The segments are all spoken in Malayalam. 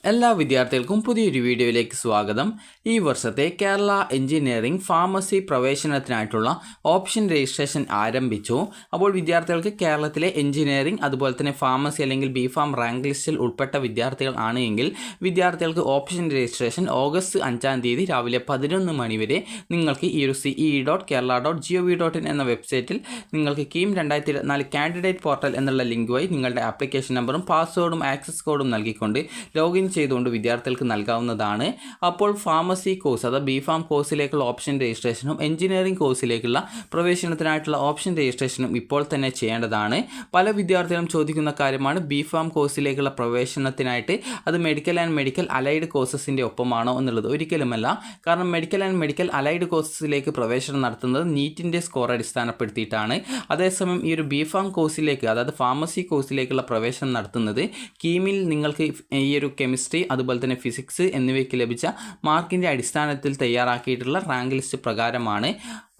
എല്ലാ വിദ്യാർത്ഥികൾക്കും പുതിയൊരു വീഡിയോയിലേക്ക് സ്വാഗതം. ഈ വർഷത്തെ കേരള എഞ്ചിനീയറിംഗ് ഫാർമസി പ്രവേശനത്തിനായിട്ടുള്ള ഓപ്ഷൻ രജിസ്ട്രേഷൻ ആരംഭിച്ചു. അപ്പോൾ വിദ്യാർത്ഥികൾക്ക് കേരളത്തിലെ എഞ്ചിനീയറിംഗ് അതുപോലെ തന്നെ ഫാർമസി അല്ലെങ്കിൽ ബി.ഫാം റാങ്ക് ലിസ്റ്റിൽ ഉൾപ്പെട്ട വിദ്യാർത്ഥികൾ ആണ് എങ്കിൽ വിദ്യാർത്ഥികൾക്ക് ഓപ്ഷൻ രജിസ്ട്രേഷൻ ഓഗസ്റ്റ് 5 രാവിലെ 11 മണി വരെ നിങ്ങൾക്ക് ഈ ഒരു ce.kerala.gov.in എന്ന വെബ്സൈറ്റിൽ നിങ്ങൾക്ക് കീം 2024 കാൻഡിഡേറ്റ് പോർട്ടൽ എന്നുള്ള ലിങ്ക് വഴി നിങ്ങളുടെ ആപ്ലിക്കേഷൻ നമ്പറും പാസ്വേഡും ആക്സസ് കോഡും നൽകിക്കൊണ്ട് ലോഗിൻ ചെയ്തുകൊണ്ട് വിദ്യാർത്ഥികൾക്ക് നൽകാവുന്നതാണ്. അപ്പോൾ ഫാർമസി കോഴ്സ് അതായത് ബി.ഫാം കോഴ്സിലേക്കുള്ള ഓപ്ഷൻ രജിസ്ട്രേഷനും എഞ്ചിനീയറിംഗ് കോഴ്സിലേക്കുള്ള പ്രവേശനത്തിനായിട്ടുള്ള ഓപ്ഷൻ രജിസ്ട്രേഷനും ഇപ്പോൾ തന്നെ ചെയ്യേണ്ടതാണ്. പല വിദ്യാർത്ഥികളും ചോദിക്കുന്ന കാര്യമാണ് ബി.ഫാം കോഴ്സിലേക്കുള്ള പ്രവേശനത്തിനായിട്ട് അത് മെഡിക്കൽ ആൻഡ് മെഡിക്കൽ അലൈഡ് കോഴ്സസിൻ്റെ ഒപ്പമാണോ എന്നുള്ളത്. ഒരിക്കലുമല്ല. കാരണം മെഡിക്കൽ ആൻഡ് മെഡിക്കൽ അലൈഡ് കോഴ്സസിലേക്ക് പ്രവേശനം നടത്തുന്നത് നീറ്റിൻ്റെ സ്കോർ അടിസ്ഥാനപ്പെടുത്തിയിട്ടാണ്. അതേസമയം ഈ ഒരു ബി.ഫാം കോഴ്സിലേക്ക് അതായത് ഫാർമസി കോഴ്സിലേക്കുള്ള പ്രവേശനം നടത്തുന്നത് കീമിൽ നിങ്ങൾക്ക് ഈ ഒരു കെമിസ്ട്രി അതുപോലെ തന്നെ ഫിസിക്സ് എന്നിവയ്ക്ക് ലഭിച്ച മാർക്കിൻ്റെ അടിസ്ഥാനത്തിൽ തയ്യാറാക്കിയിട്ടുള്ള റാങ്ക് ലിസ്റ്റ് പ്രകാരമാണ്.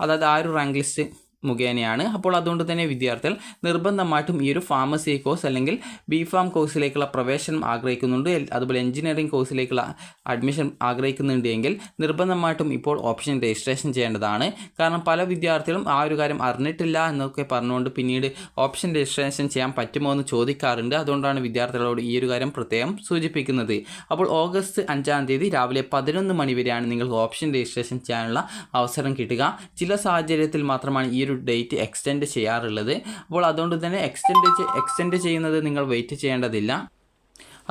അതായത് ആ ഒരു റാങ്ക് ലിസ്റ്റ് മുഖേനയാണ്. അപ്പോൾ അതുകൊണ്ട് തന്നെ വിദ്യാർത്ഥികൾ നിർബന്ധമായിട്ടും ഈ ഒരു ഫാർമസി കോഴ്സ് അല്ലെങ്കിൽ ബി.ഫാം കോഴ്സിലേക്കുള്ള പ്രവേശനം ആഗ്രഹിക്കുന്നുണ്ട്, അതുപോലെ എഞ്ചിനീയറിംഗ് കോഴ്സിലേക്കുള്ള അഡ്മിഷൻ ആഗ്രഹിക്കുന്നുണ്ട് എങ്കിൽ നിർബന്ധമായിട്ടും ഇപ്പോൾ ഓപ്ഷൻ രജിസ്ട്രേഷൻ ചെയ്യേണ്ടതാണ്. കാരണം പല വിദ്യാർത്ഥികളും ആ ഒരു കാര്യം അറിഞ്ഞിട്ടില്ല എന്നൊക്കെ പറഞ്ഞുകൊണ്ട് പിന്നീട് ഓപ്ഷൻ രജിസ്ട്രേഷൻ ചെയ്യാൻ പറ്റുമോ എന്ന് ചോദിക്കാറുണ്ട്. അതുകൊണ്ടാണ് വിദ്യാർത്ഥികളോട് ഈ ഒരു കാര്യം പ്രത്യേകം സൂചിപ്പിക്കുന്നത്. അപ്പോൾ ഓഗസ്റ്റ് 5 രാവിലെ 11 മണി വരെയാണ് നിങ്ങൾക്ക് ഓപ്ഷൻ രജിസ്ട്രേഷൻ ചെയ്യാനുള്ള അവസരം കിട്ടുക. ചില സാഹചര്യത്തിൽ മാത്രമാണ് ഈ ഡേറ്റ് എക്സ്റ്റെൻഡ് ചെയ്യാറുള്ളത്. അപ്പോൾ അതുകൊണ്ട് തന്നെ എക്സ്റ്റെൻഡ് ചെയ്യുന്നത് നിങ്ങൾ വെയിറ്റ് ചെയ്യേണ്ടതില്ല.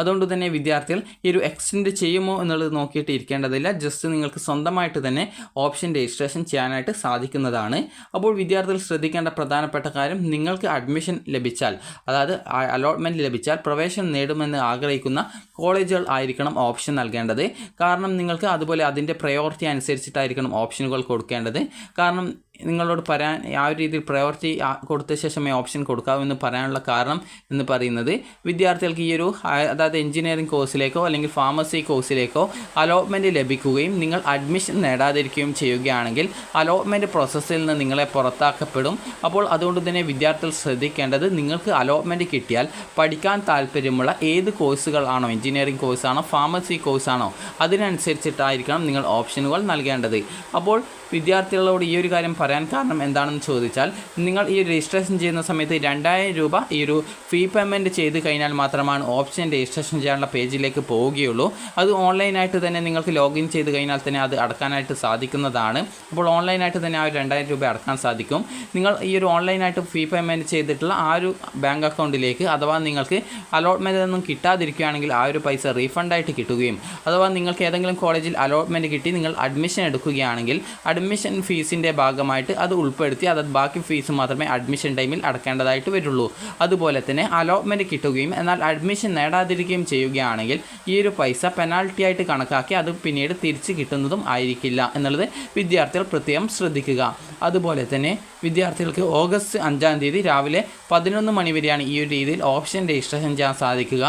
അതുകൊണ്ട് തന്നെ വിദ്യാർത്ഥികൾ ഈ ഒരു എക്സ്റ്റെൻഡ് ചെയ്യുമോ എന്നുള്ളത് നോക്കിയിട്ട് ഇരിക്കേണ്ടതില്ല. ജസ്റ്റ് നിങ്ങൾക്ക് സ്വന്തമായിട്ട് തന്നെ ഓപ്ഷൻ രജിസ്ട്രേഷൻ ചെയ്യാനായിട്ട് സാധിക്കുന്നതാണ്. അപ്പോൾ വിദ്യാർത്ഥികൾ ശ്രദ്ധിക്കേണ്ട പ്രധാനപ്പെട്ട കാര്യം, നിങ്ങൾക്ക് അഡ്മിഷൻ ലഭിച്ചാൽ അതായത് അലോട്ട്മെൻറ്റ് ലഭിച്ചാൽ പ്രവേശനം നേടുമെന്ന് ആഗ്രഹിക്കുന്ന കോളേജുകൾ ആയിരിക്കണം ഓപ്ഷൻ നൽകേണ്ടത്. കാരണം നിങ്ങൾക്ക് അതുപോലെ അതിൻ്റെ പ്രയോറിറ്റി അനുസരിച്ചിട്ടായിരിക്കണം ഓപ്ഷനുകൾ കൊടുക്കേണ്ടത്. കാരണം നിങ്ങളോട് പറയാൻ ആ ഒരു രീതിയിൽ പ്രയോറിറ്റി കൊടുത്ത ശേഷമേ ഓപ്ഷൻ കൊടുക്കാവൂ പറയാനുള്ള കാരണം എന്ന് പറയുന്നത്, വിദ്യാർത്ഥികൾക്ക് ഈ ഒരു അതായത് എഞ്ചിനീയറിംഗ് കോഴ്സിലേക്കോ അല്ലെങ്കിൽ ഫാർമസി കോഴ്സിലേക്കോ അലോട്ട്മെൻറ്റ് ലഭിക്കുകയും നിങ്ങൾ അഡ്മിഷൻ നേടാതിരിക്കുകയും ചെയ്യുകയാണെങ്കിൽ അലോട്ട്മെൻറ്റ് പ്രോസസ്സിൽ നിന്ന് നിങ്ങളെ പുറത്താക്കപ്പെടും. അപ്പോൾ അതുകൊണ്ട് തന്നെ വിദ്യാർത്ഥികൾ ശ്രദ്ധിക്കേണ്ടത്, നിങ്ങൾക്ക് അലോട്ട്മെൻറ്റ് കിട്ടിയാൽ പഠിക്കാൻ താല്പര്യമുള്ള ഏത് കോഴ്സുകളാണോ, എഞ്ചിനീയറിംഗ് കോഴ്സാണോ ഫാർമസി കോഴ്സാണോ, അതിനനുസരിച്ചിട്ടായിരിക്കണം നിങ്ങൾ ഓപ്ഷനുകൾ നൽകേണ്ടത്. അപ്പോൾ വിദ്യാർത്ഥികളോട് ഈ ഒരു കാര്യം പറയാൻ കാരണം എന്താണെന്ന് ചോദിച്ചാൽ, നിങ്ങൾ ഈ രജിസ്ട്രേഷൻ ചെയ്യുന്ന സമയത്ത് 2000 രൂപ ഈ ഒരു ഫീ പേയ്മെൻറ്റ് ചെയ്ത് കഴിഞ്ഞാൽ മാത്രമാണ് ഓപ്ഷൻ രജിസ്ട്രേഷൻ ചെയ്യാനുള്ള പേജിലേക്ക് പോവുകയുള്ളൂ. അത് ഓൺലൈനായിട്ട് തന്നെ നിങ്ങൾക്ക് ലോഗിൻ ചെയ്ത് കഴിഞ്ഞാൽ തന്നെ അത് അടക്കാനായിട്ട് സാധിക്കുന്നതാണ്. അപ്പോൾ ഓൺലൈനായിട്ട് തന്നെ ആ 2000 രൂപ അടക്കാൻ സാധിക്കും. നിങ്ങൾ ഈ ഒരു ഓൺലൈനായിട്ട് ഫീ പേയ്മെൻറ്റ് ചെയ്തിട്ടുള്ള ആ ഒരു ബാങ്ക് അക്കൗണ്ടിലേക്ക് അഥവാ നിങ്ങൾക്ക് അലോട്ട്മെൻറ്റ് ഒന്നും കിട്ടാതിരിക്കുകയാണെങ്കിൽ ആ ഒരു പൈസ റീഫണ്ടായിട്ട് കിട്ടുകയും, അഥവാ നിങ്ങൾക്ക് ഏതെങ്കിലും കോളേജിൽ അലോട്ട്മെൻറ്റ് കിട്ടി നിങ്ങൾ അഡ്മിഷൻ എടുക്കുകയാണെങ്കിൽ അഡ്മിഷൻ ഫീസിൻ്റെ ഭാഗമായിട്ട് അത് ഉൾപ്പെടുത്തി അതായത് ബാക്കി ഫീസ് മാത്രമേ അഡ്മിഷൻ ടൈമിൽ അടക്കേണ്ടതായിട്ട് വരുള്ളൂ. അതുപോലെ തന്നെ അലോട്ട്മെൻറ്റ് കിട്ടുകയും എന്നാൽ അഡ്മിഷൻ നേടാതിരിക്കുകയും ചെയ്യുകയാണെങ്കിൽ ഈ ഒരു പൈസ പെനാൽറ്റി ആയിട്ട് കണക്കാക്കി അത് പിന്നീട് തിരിച്ച് കിട്ടുന്നതും ആയിരിക്കില്ല എന്നുള്ളത് വിദ്യാർത്ഥികൾ പ്രത്യേകം ശ്രദ്ധിക്കുക. അതുപോലെ തന്നെ വിദ്യാർത്ഥികൾക്ക് ഓഗസ്റ്റ് 5 രാവിലെ 11 മണി വരെയാണ് ഈ ഒരു രീതിയിൽ ഓപ്ഷൻ രജിസ്ട്രേഷൻ ചെയ്യാൻ സാധിക്കുക.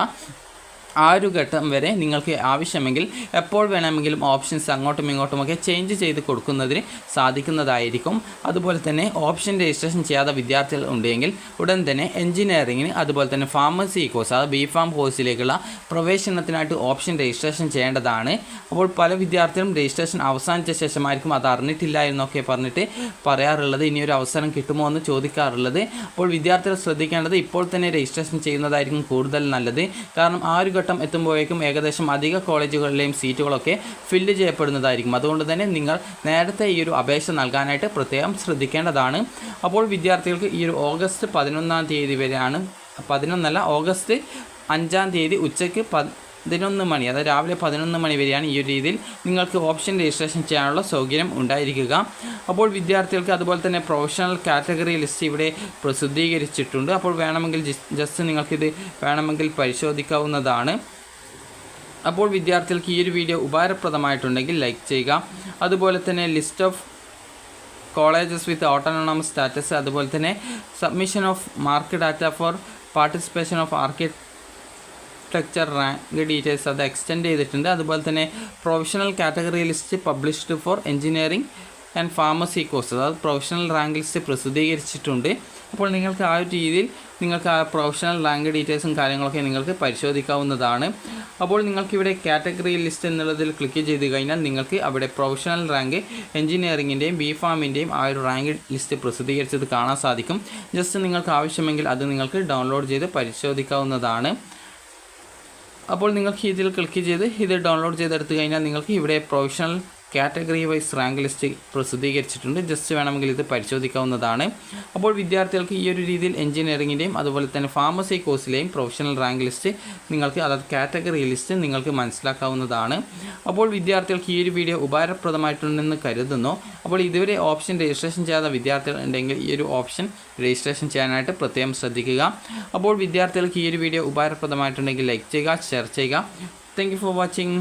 ആ ഒരു ഘട്ടം വരെ നിങ്ങൾക്ക് ആവശ്യമെങ്കിൽ എപ്പോൾ വേണമെങ്കിലും ഓപ്ഷൻസ് അങ്ങോട്ടും ഇങ്ങോട്ടുമൊക്കെ ചേഞ്ച് ചെയ്ത് കൊടുക്കുന്നതിന് സാധിക്കുന്നതായിരിക്കും. അതുപോലെ തന്നെ ഓപ്ഷൻ രജിസ്ട്രേഷൻ ചെയ്യാത്ത വിദ്യാർത്ഥികൾ ഉണ്ടെങ്കിൽ ഉടൻ തന്നെ എഞ്ചിനീയറിങ്ങിന് അതുപോലെ തന്നെ ഫാർമസി കോഴ്സ് അതായത് ബി.ഫാം കോഴ്സിലേക്കുള്ള പ്രവേശനത്തിനായിട്ട് ഓപ്ഷൻ രജിസ്ട്രേഷൻ ചെയ്യേണ്ടതാണ്. അപ്പോൾ പല വിദ്യാർത്ഥികളും രജിസ്ട്രേഷൻ അവസാനിച്ച ശേഷമായിരിക്കും അത് അറിഞ്ഞിട്ടില്ല എന്നൊക്കെ പറഞ്ഞിട്ട് പറയാറുള്ളത്, ഇനിയൊരു അവസരം കിട്ടുമോ എന്ന് ചോദിക്കാറുള്ളത്. അപ്പോൾ വിദ്യാർത്ഥികൾ ശ്രദ്ധിക്കേണ്ടത് ഇപ്പോൾ തന്നെ രജിസ്ട്രേഷൻ ചെയ്യുന്നതായിരിക്കും കൂടുതൽ നല്ലത്. കാരണം ആ ഒരു ഘട്ടം എത്തുമ്പോഴേക്കും ഏകദേശം അധിക കോളേജുകളിലെയും സീറ്റുകളൊക്കെ ഫില്ല് ചെയ്യപ്പെടുന്നതായിരിക്കും. അതുകൊണ്ട് തന്നെ നിങ്ങൾ നേരത്തെ ഈ ഒരു അപേക്ഷ നൽകാനായിട്ട് പ്രത്യേകം ശ്രദ്ധിക്കേണ്ടതാണ്. അപ്പോൾ വിദ്യാർത്ഥികൾക്ക് ഈ ഒരു ഓഗസ്റ്റ് 11 വരെയാണ്, 11 ഓഗസ്റ്റ് 5 ഉച്ചയ്ക്ക് 11 മണി അതായത് രാവിലെ 11 മണി വരെയാണ് ഈ ഒരു രീതിയിൽ നിങ്ങൾക്ക് ഓപ്ഷൻ രജിസ്ട്രേഷൻ ചെയ്യാനുള്ള സൗകര്യം ഉണ്ടായിരിക്കുക. അപ്പോൾ വിദ്യാർത്ഥികൾക്ക് അതുപോലെ തന്നെ പ്രൊഫഷണൽ കാറ്റഗറി ലിസ്റ്റ് ഇവിടെ പ്രസിദ്ധീകരിച്ചിട്ടുണ്ട്. അപ്പോൾ വേണമെങ്കിൽ ജസ്റ്റ് നിങ്ങൾക്കിത് വേണമെങ്കിൽ പരിശോധിക്കാവുന്നതാണ്. അപ്പോൾ വിദ്യാർത്ഥികൾക്ക് ഈ ഒരു വീഡിയോ ഉപകാരപ്രദമായിട്ടുണ്ടെങ്കിൽ ലൈക്ക് ചെയ്യുക. അതുപോലെ തന്നെ list of colleges with autonomous status, അതുപോലെ തന്നെ submission of mark data for participation of architecture rank details അത് എക്സ്റ്റെൻഡ് ചെയ്തിട്ടുണ്ട്. അതുപോലെ തന്നെ professional category list published for engineering and pharmacy course അതായത് പ്രൊഫഷണൽ റാങ്ക് ലിസ്റ്റ് പ്രസിദ്ധീകരിച്ചിട്ടുണ്ട്. അപ്പോൾ നിങ്ങൾക്ക് ആ ഒരു രീതിയിൽ നിങ്ങൾക്ക് ആ പ്രൊഫഷണൽ റാങ്ക് ഡീറ്റെയിൽസും കാര്യങ്ങളൊക്കെ നിങ്ങൾക്ക് പരിശോധിക്കാവുന്നതാണ്. അപ്പോൾ നിങ്ങൾക്ക് ഇവിടെ കാറ്റഗറി ലിസ്റ്റ് എന്നുള്ളതിൽ ക്ലിക്ക് ചെയ്ത് കഴിഞ്ഞാൽ നിങ്ങൾക്ക് അവിടെ പ്രൊഫഷണൽ റാങ്ക് എഞ്ചിനീയറിംഗിൻ്റെയും ബിഫാമിൻ്റെയും ആ ഒരു റാങ്ക് ലിസ്റ്റ് പ്രസിദ്ധീകരിച്ചത് കാണാൻ സാധിക്കും. ജസ്റ്റ് നിങ്ങൾക്ക് ആവശ്യമെങ്കിൽ അത് നിങ്ങൾക്ക് ഡൗൺലോഡ് ചെയ്ത് പരിശോധിക്കാവുന്നതാണ്. അപ്പോൾ നിങ്ങൾക്ക് ഇതിൽ ക്ലിക്ക് ചെയ്ത് ഇത് ഡൗൺലോഡ് ചെയ്തെടുത്ത് കഴിഞ്ഞാൽ നിങ്ങൾക്ക് ഇവിടെ professional category wise rank list പ്രസിദ്ധീകരിച്ചിട്ടുണ്ട്. ജസ്റ്റ് വേണമെങ്കിൽ ഇത് പരിശോധിക്കാവുന്നതാണ്. അപ്പോൾ വിദ്യാർത്ഥികൾക്ക് ഈ ഒരു രീതിയിൽ എഞ്ചിനീയറിംഗിൻ്റെയും അതുപോലെ തന്നെ ഫാർമസി കോഴ്സിലെയും പ്രൊഫഷണൽ റാങ്ക് ലിസ്റ്റ് നിങ്ങൾക്ക് അതായത് കാറ്റഗറി ലിസ്റ്റ് നിങ്ങൾക്ക് മനസ്സിലാക്കാവുന്നതാണ്. അപ്പോൾ വിദ്യാർത്ഥികൾക്ക് ഈ ഒരു വീഡിയോ ഉപകാരപ്രദമായിട്ടുണ്ടെന്ന് കരുതുന്നു. അപ്പോൾ ഇതുവരെ ഓപ്ഷൻ രജിസ്ട്രേഷൻ ചെയ്യാത്ത വിദ്യാർത്ഥികൾ ഉണ്ടെങ്കിൽ ഈ ഒരു ഓപ്ഷൻ രജിസ്ട്രേഷൻ ചെയ്യാനായിട്ട് പ്രത്യേകം ശ്രദ്ധിക്കുക. അപ്പോൾ വിദ്യാർത്ഥികൾക്ക് ഈ ഒരു വീഡിയോ ഉപകാരപ്രദമായിട്ടുണ്ടെങ്കിൽ ലൈക്ക് ചെയ്യുക, ഷെയർ ചെയ്യുക. Thank you for watching.